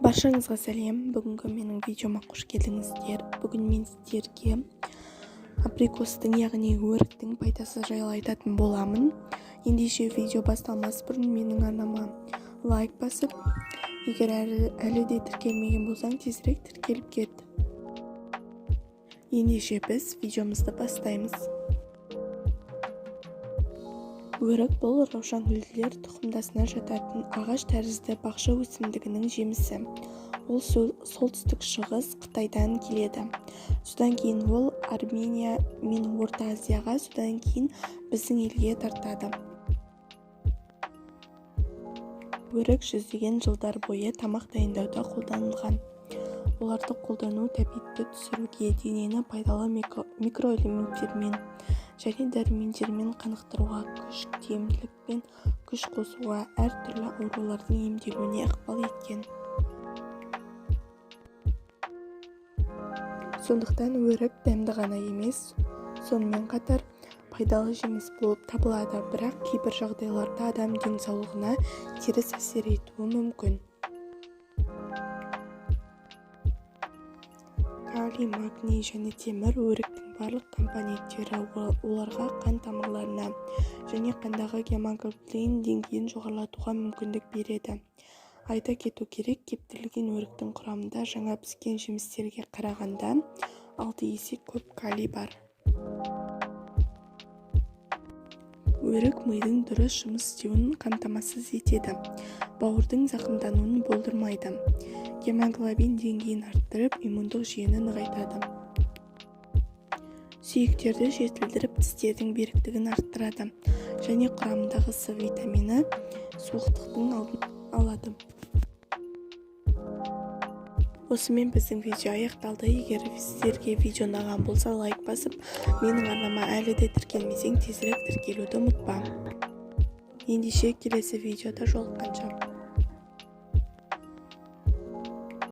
Баршаңызға сәлем. Бүгінгі менің видеома қош келдіңіздер. Бүгін мен сіздерге абрикостың, яғни өріктің пайдасы жайлы айтатын боламын. Ендеше видео басталмас бұрын менің арнама лайк басып, егер әлі де тіркелмеген болсаң, тезірек тіркеліп кет. Ендеше біз видеомызды бастаймыз. Өрік бұл раушангүлділер тұқымдасына жататын ағаш тәрізді бақша өсімдігінің жемісі. Ол солтүстік шығыс Қытайдан келеді. Содан кейін ол Армения мен Орта Азияға, содан кейін біздің елге тартады. Өрік жүздеген жылдар бойы тамақ дайындауда қолданылған. Оларды қолдану тәбетті түсіруге, денені пайдалы микроэлементтермен және дәрумендермен қанықтыруға, күш, тиімділік пен күш қосуға, әртүрлі аурулардың емделуіне ықпал еткен. Сондықтан өрік дәмді ғана емес, сонымен қатар пайдалы жеміс болып табылады, бірақ кейбір жағдайларда адам денсаулығына теріс әсер етуі мүмкін. Калий, магний және темір өріктің барлық компоненттері оларға қан тамырларына және қандағы гемоглобин деңгейін жоғарылатуға мүмкіндік береді. Айта кету керек, кептірілген өріктің құрамында жаңа піскен жемістерге қарағанда 6 есе көп калий бар. Өрік мидың дұрыс жұмыс істеуін қамтамасыз етеді, бауырдың зақымдануын болдырмайды, гемоглобин деңгейін арттырып, иммундық жүйені нығайтады. Сүйектерді жетілдіріп, тістердің беріктігін арттырады және құрамындағы С витамині суықтықтың алдын алады. Осымен біздің видео аяқталды. Егер сіздерге видео ұнаған болса, лайк басып, менің арнама әлі де тіркелмесең, тезірек тіркелуді ұмытпа. Ендеше келесі видеода жолыққанша.